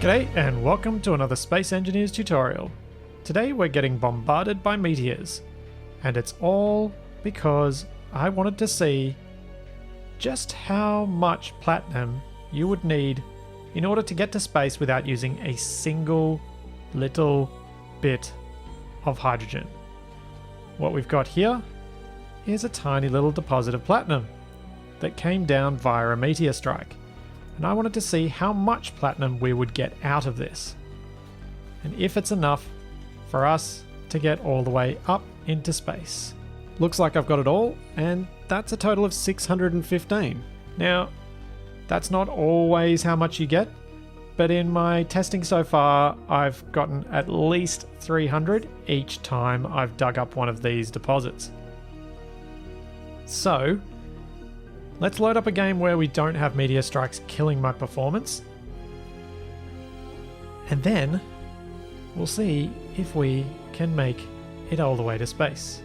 G'day and welcome to another Space Engineers tutorial. Today we're getting bombarded by meteors, and it's all because I wanted to see just how much platinum you would need in order to get to space without using a single little bit of hydrogen. What we've got here is a tiny little deposit of platinum that came down via a meteor strike. And I wanted to see how much platinum we would get out of this, and if it's enough for us to get all the way up into space. Looks like I've got it all, and that's a total of 615. Now, that's not always how much you get, but in my testing so far, I've gotten at least 300 each time I've dug up one of these deposits. So, let's load up a game where we don't have meteor strikes killing my performance. And then we'll see if we can make it all the way to space.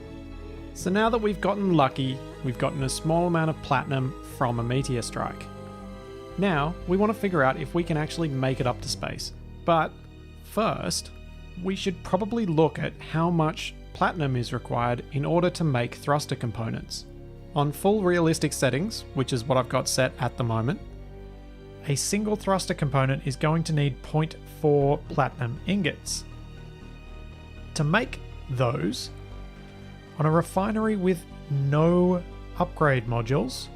So now that we've gotten lucky, we've gotten a small amount of platinum from a meteor strike. Now we want to figure out if we can actually make it up to space. But first, we should probably look at how much platinum is required in order to make thruster components. On full realistic settings, which is what I've got set at the moment, a single thruster component is going to need 0.4 platinum ingots. To make those, on a refinery with no upgrade modules,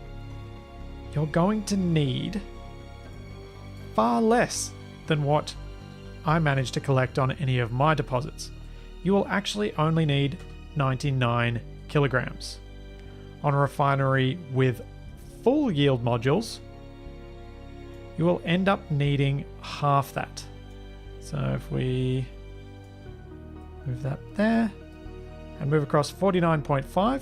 you're going to need far less than what I managed to collect on any of my deposits. You will actually only need 99 kilograms. On a refinery with full yield modules, you will end up needing half that. So if we move that there and move across 49.5,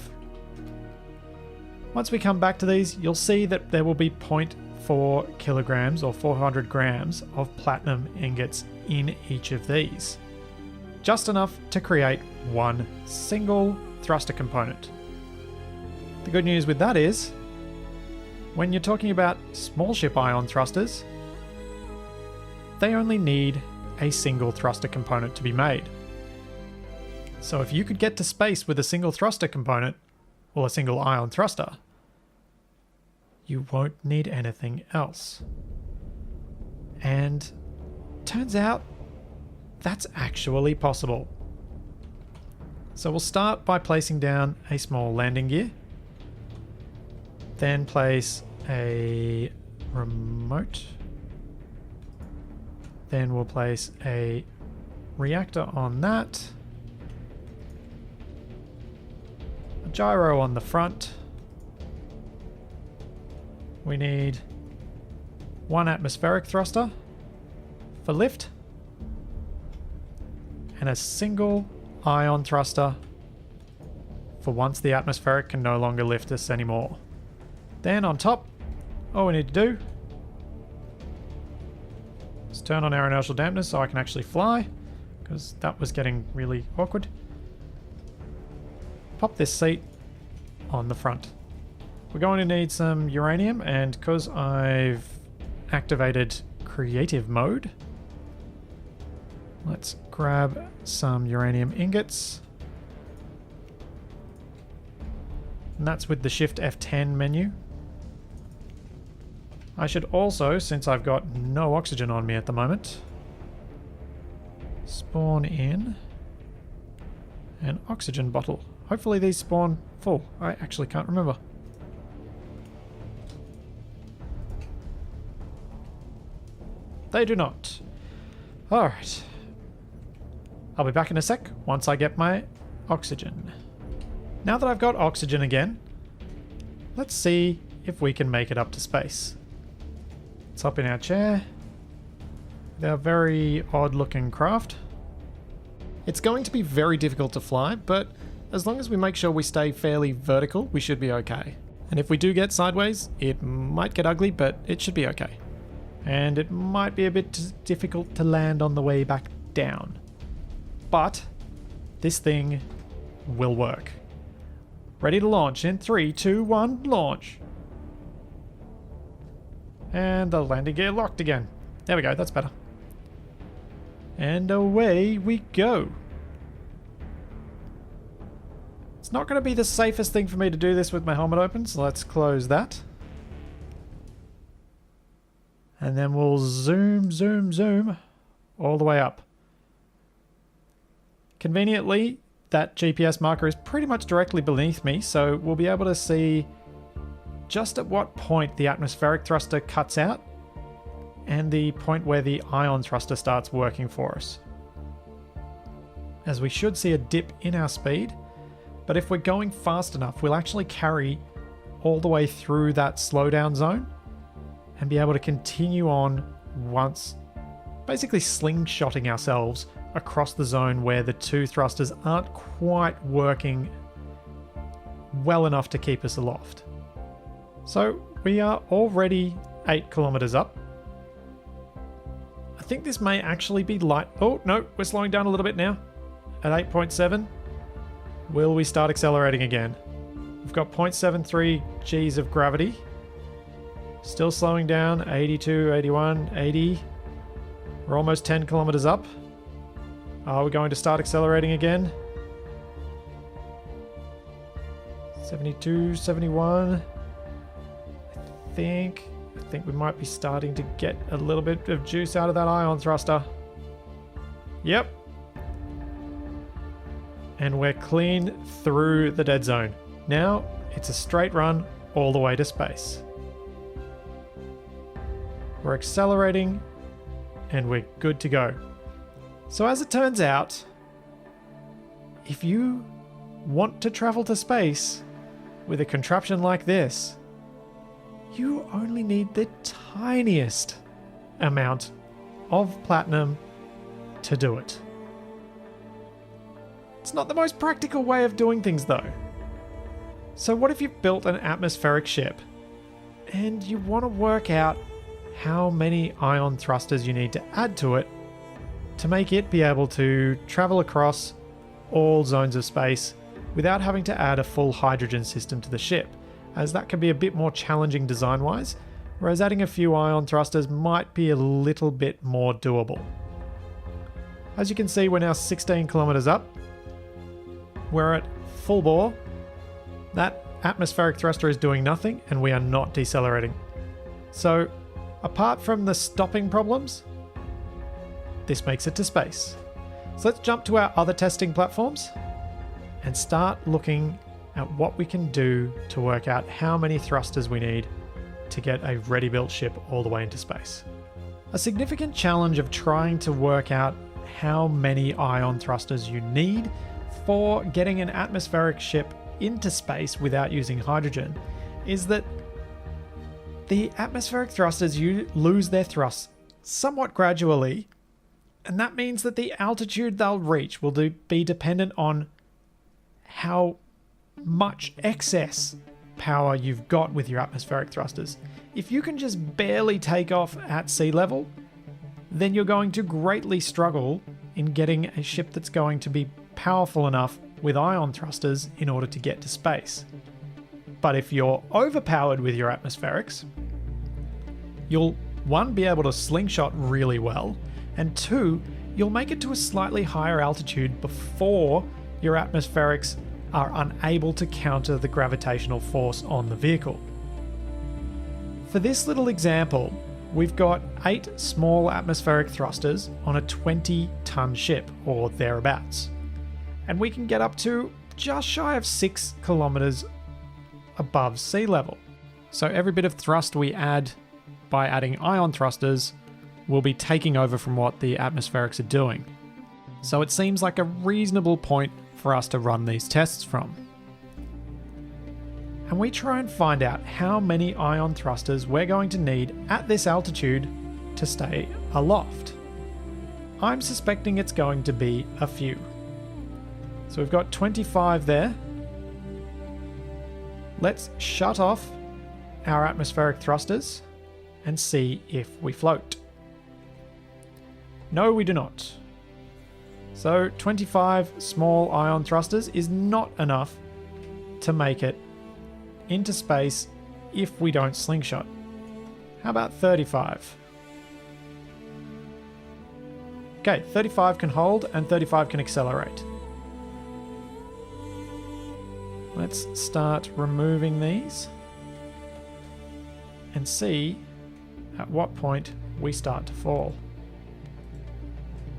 once we come back to these, you'll see that there will be 0.4 kilograms or 400 grams of platinum ingots in each of these. Just enough to create one single thruster component. The good news with that is, when you're talking about small ship ion thrusters, they only need a single thruster component to be made. So if you could get to space with a single thruster component, or a single ion thruster, you won't need anything else. And turns out that's actually possible. So we'll start by placing down a small landing gear. Then place a remote. Then we'll place a reactor on that. A gyro on the front. We need one atmospheric thruster for lift. And a single ion thruster for once the atmospheric can no longer lift us anymore. Then on top, all we need to do is turn on our inertial dampness so I can actually fly, because that was getting really awkward. Pop this seat on the front. We're going to need some uranium, and because I've activated creative mode, let's grab some uranium ingots. And that's with the Shift F10 menu. I should also, since I've got no oxygen on me at the moment, spawn in an oxygen bottle. Hopefully these spawn full. I actually can't remember. They do not. Alright. I'll be back in a sec once I get my oxygen. Now that I've got oxygen again, let's see if we can make it up to space. Let's hop in our chair. They're very odd looking craft. It's going to be very difficult to fly, but as long as we make sure we stay fairly vertical, we should be okay. And if we do get sideways, it might get ugly, but it should be okay. And it might be a bit difficult to land on the way back down. But this thing will work. Ready to launch in 3, 2, 1, launch. And the landing gear locked again. There we go, that's better. And away we go. It's not going to be the safest thing for me to do this with my helmet open, so let's close that. And then we'll zoom, zoom, zoom all the way up. Conveniently, that GPS marker is pretty much directly beneath me, so we'll be able to see just at what point the atmospheric thruster cuts out and the point where the ion thruster starts working for us. As we should see a dip in our speed, but if we're going fast enough, we'll actually carry all the way through that slowdown zone and be able to continue on once, basically slingshotting ourselves across the zone where the two thrusters aren't quite working well enough to keep us aloft. So we are already 8 kilometers up. I think this may actually be light. Oh no, we're slowing down a little bit now at 8.7. Will we start accelerating again? We've got 0.73 G's of gravity. Still slowing down, 82, 81, 80. We're almost 10 kilometers up. Are we going to start accelerating again? 72, 71. I think we might be starting to get a little bit of juice out of that ion thruster. Yep. And we're clean through the dead zone. Now it's a straight run all the way to space. We're accelerating and we're good to go. So as it turns out, if you want to travel to space with a contraption like this, you only need the tiniest amount of platinum to do it. It's not the most practical way of doing things though. So what if you've built an atmospheric ship and you want to work out how many ion thrusters you need to add to it to make it be able to travel across all zones of space without having to add a full hydrogen system to the ship, as that can be a bit more challenging design-wise, whereas adding a few ion thrusters might be a little bit more doable. As you can see, we're now 16 kilometers up. We're at full bore. That atmospheric thruster is doing nothing, and we are not decelerating. So, apart from the stopping problems, this makes it to space. So let's jump to our other testing platforms and start looking at what we can do to work out how many thrusters we need to get a ready-built ship all the way into space. A significant challenge of trying to work out how many ion thrusters you need for getting an atmospheric ship into space without using hydrogen is that the atmospheric thrusters lose their thrust somewhat gradually, and that means that the altitude they'll reach will be dependent on how much excess power you've got with your atmospheric thrusters. If you can just barely take off at sea level, then you're going to greatly struggle in getting a ship that's going to be powerful enough with ion thrusters in order to get to space. But if you're overpowered with your atmospherics, you'll, one, be able to slingshot really well, and two, you'll make it to a slightly higher altitude before your atmospherics are unable to counter the gravitational force on the vehicle. For this little example, we've got 8 small atmospheric thrusters on a 20-ton ship, or thereabouts. And we can get up to just shy of 6 kilometers above sea level. So every bit of thrust we add by adding ion thrusters will be taking over from what the atmospherics are doing. So it seems like a reasonable point for us to run these tests from. And we try and find out how many ion thrusters we're going to need at this altitude to stay aloft. I'm suspecting it's going to be a few. So we've got 25 there. Let's shut off our atmospheric thrusters and see if we float. No, we do not. So 25 small ion thrusters is not enough to make it into space if we don't slingshot. How about 35? Okay, 35 can hold and 35 can accelerate. Let's start removing these and see at what point we start to fall.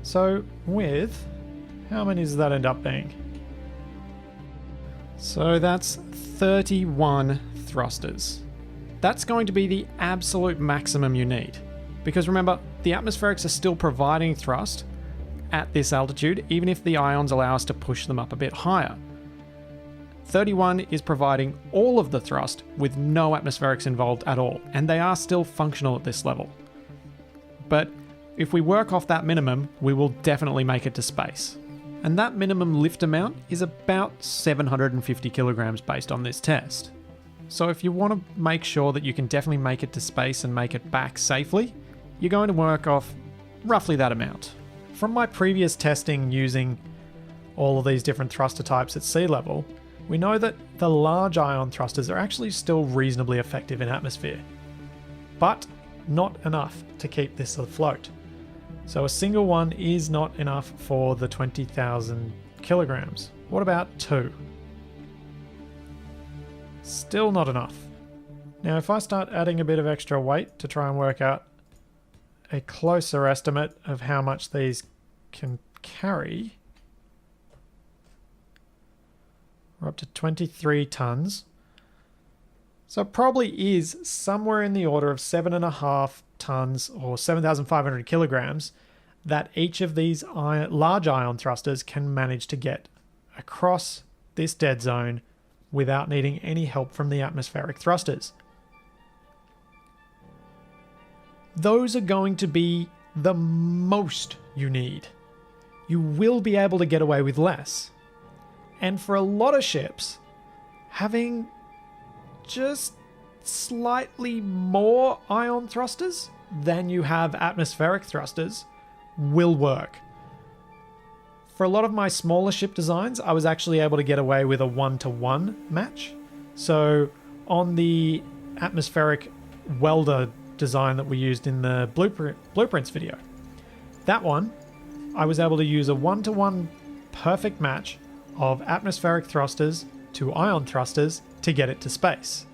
So with, how many does that end up being? So that's 31 thrusters. That's going to be the absolute maximum you need. Because remember, the atmospherics are still providing thrust at this altitude, even if the ions allow us to push them up a bit higher. 31 is providing all of the thrust with no atmospherics involved at all, and they are still functional at this level. But if we work off that minimum, we will definitely make it to space. And that minimum lift amount is about 750 kilograms based on this test. So if you want to make sure that you can definitely make it to space and make it back safely, you're going to work off roughly that amount. From my previous testing using all of these different thruster types at sea level, we know that the large ion thrusters are actually still reasonably effective in atmosphere, but not enough to keep this afloat. So a single one is not enough for the 20,000 kilograms. What about 2? Still not enough. Now if I start adding a bit of extra weight to try and work out a closer estimate of how much these can carry, we're up to 23 tons. So it probably is somewhere in the order of 7.5 tons or 7,500 kilograms that each of these large ion thrusters can manage to get across this dead zone without needing any help from the atmospheric thrusters. Those are going to be the most you need. You will be able to get away with less. And for a lot of ships, having just slightly more ion thrusters than you have atmospheric thrusters will work. For a lot of my smaller ship designs, I was actually able to get away with a 1-to-1 match. So on the atmospheric welder design that we used in the blueprints video, that one, I was able to use a 1-to-1 perfect match of atmospheric thrusters to ion thrusters to get it to space.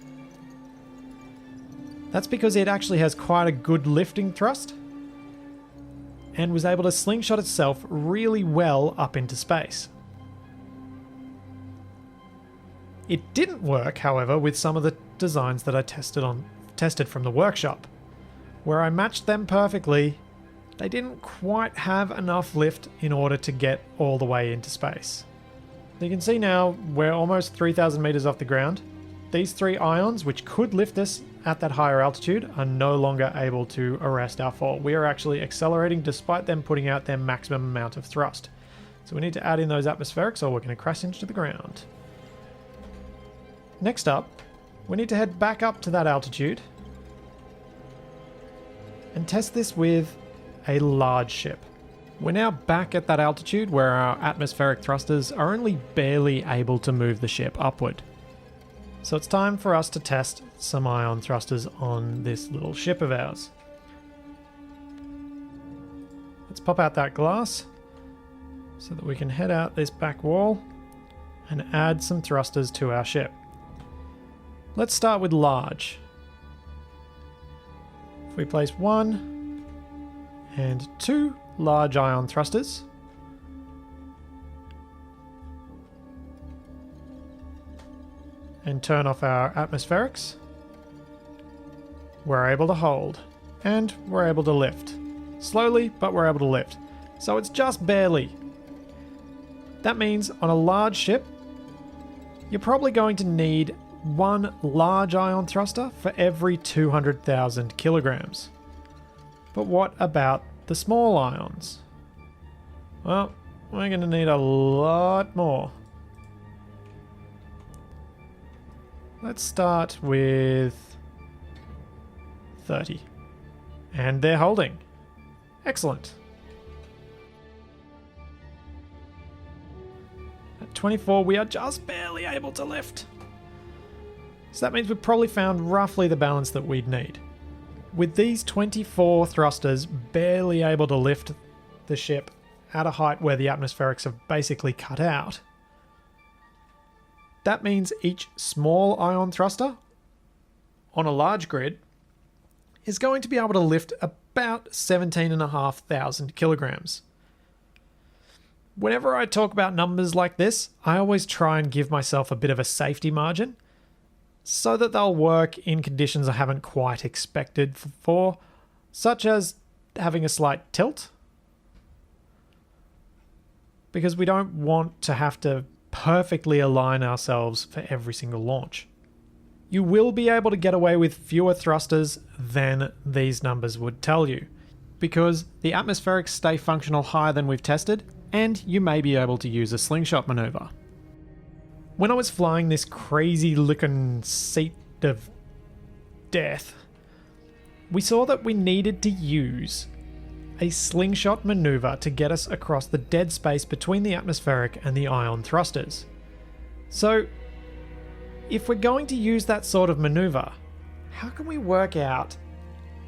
That's because it actually has quite a good lifting thrust and was able to slingshot itself really well up into space. It didn't work, however, with some of the designs that I tested from the workshop. Where I matched them perfectly, they didn't quite have enough lift in order to get all the way into space. You can see now we're almost 3,000 meters off the ground. These 3 ions, which could lift us at that higher altitude, are no longer able to arrest our fall. We are actually accelerating despite them putting out their maximum amount of thrust. So we need to add in those atmospherics or we're going to crash into the ground. Next up, we need to head back up to that altitude and test this with a large ship. We're now back at that altitude where our atmospheric thrusters are only barely able to move the ship upward. So it's time for us to test some ion thrusters on this little ship of ours. Let's pop out that glass so that we can head out this back wall and add some thrusters to our ship. Let's start with large. If we place 1 and 2 large ion thrusters, and turn off our atmospherics, we're able to hold, and we're able to lift. Slowly, but we're able to lift. So it's just barely. That means on a large ship, you're probably going to need 1 large ion thruster for every 200,000 kilograms. But what about the small ions? Well, we're going to need a lot more. Let's start with 30. And they're holding. Excellent. At 24, we are just barely able to lift. So that means we've probably found roughly the balance that we'd need. With these 24 thrusters barely able to lift the ship at a height where the atmospherics have basically cut out, that means each small ion thruster on a large grid is going to be able to lift about 17,500 kilograms. Whenever I talk about numbers like this, I always try and give myself a bit of a safety margin so that they'll work in conditions I haven't quite expected for, such as having a slight tilt, because we don't want to have to perfectly align ourselves for every single launch. You will be able to get away with fewer thrusters than these numbers would tell you, because the atmospherics stay functional higher than we've tested, and you may be able to use a slingshot maneuver. When I was flying this crazy looking seat of death, we saw that we needed to use a slingshot maneuver to get us across the dead space between the atmospheric and the ion thrusters. So, if we're going to use that sort of maneuver, how can we work out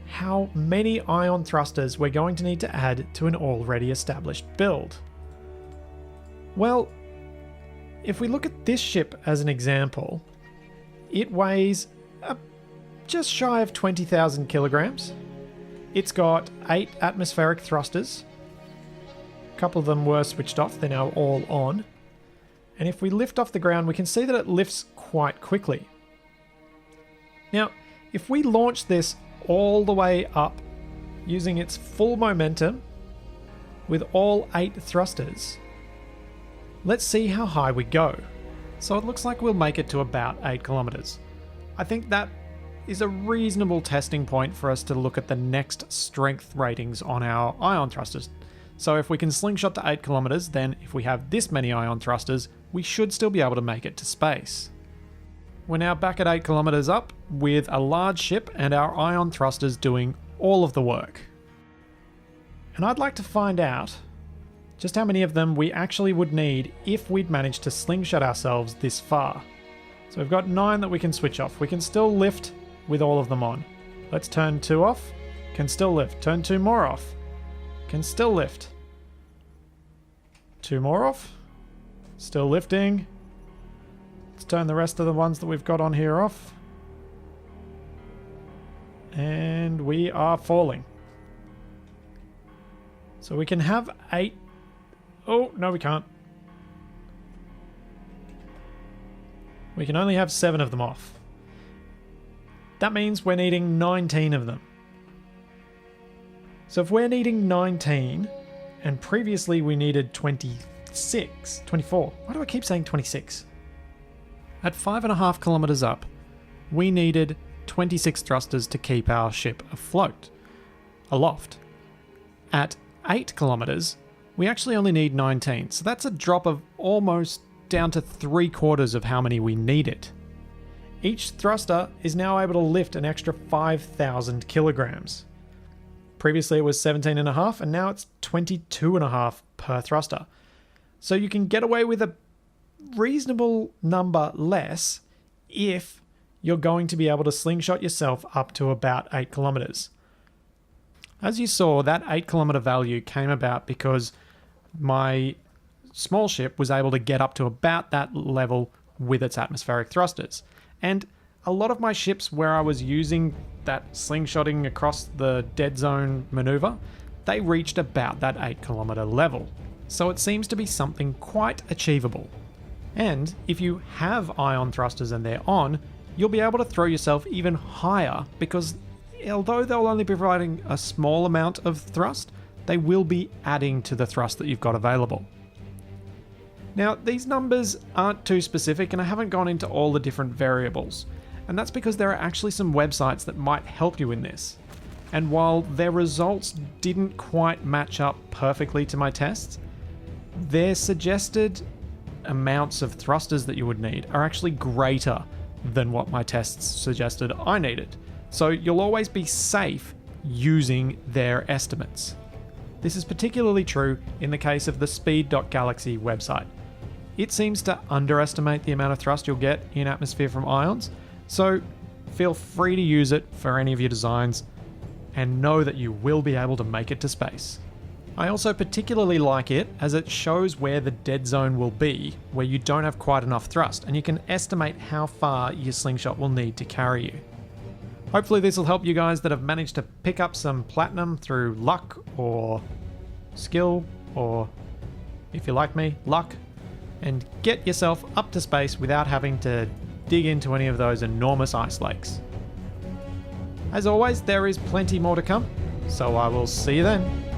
how many ion thrusters we're going to need to add to an already established build? Well, if we look at this ship as an example, it weighs just shy of 20,000 kilograms. It's got 8 atmospheric thrusters. A couple of them were switched off, they're now all on. And if we lift off the ground, we can see that it lifts quite quickly. Now, if we launch this all the way up using its full momentum with all 8 thrusters, let's see how high we go. So it looks like we'll make it to about 8 kilometers. I think that is a reasonable testing point for us to look at the next strength ratings on our ion thrusters. So if we can slingshot to 8 kilometers, then if we have this many ion thrusters, we should still be able to make it to space. We're now back at 8 kilometers up with a large ship and our ion thrusters doing all of the work. And I'd like to find out just how many of them we actually would need if we'd managed to slingshot ourselves this far. So we've got 9 that we can switch off. We can still lift with all of them on. Let's turn 2 off. Can still lift. Turn 2 more off. Can still lift. 2 more off. Still lifting. Let's turn the rest of the ones that we've got on here off. And we are falling. So we can have 8. Oh, no we can't. We can only have 7 of them off. That means we're needing 19 of them. So if we're needing 19, and previously we needed 24. Why do I keep saying 26? At 5.5 kilometers up, we needed 26 thrusters to keep our ship aloft. At 8 kilometers, we actually only need 19, so that's a drop of almost down to 3/4 of how many we needed. Each thruster is now able to lift an extra 5,000 kilograms. Previously it was 17.5, and now it's 22.5 per thruster. So you can get away with a reasonable number less if you're going to be able to slingshot yourself up to about 8 kilometers. As you saw, that 8 kilometer value came about because my small ship was able to get up to about that level with its atmospheric thrusters. And a lot of my ships where I was using that slingshotting across the dead zone maneuver, they reached about that 8 kilometer level. So it seems to be something quite achievable. And if you have ion thrusters and they're on, you'll be able to throw yourself even higher, because although they'll only be providing a small amount of thrust, they will be adding to the thrust that you've got available. Now, these numbers aren't too specific, and I haven't gone into all the different variables, and that's because there are actually some websites that might help you in this. And while their results didn't quite match up perfectly to my tests, their suggested amounts of thrusters that you would need are actually greater than what my tests suggested I needed. So you'll always be safe using their estimates. This is particularly true in the case of the speed.galaxy website. It seems to underestimate the amount of thrust you'll get in atmosphere from ions, so feel free to use it for any of your designs and know that you will be able to make it to space. I also particularly like it as it shows where the dead zone will be, where you don't have quite enough thrust, and you can estimate how far your slingshot will need to carry you. Hopefully this will help you guys that have managed to pick up some platinum through luck or skill, or if you like me, luck, and get yourself up to space without having to dig into any of those enormous ice lakes. As always, there is plenty more to come, so I will see you then.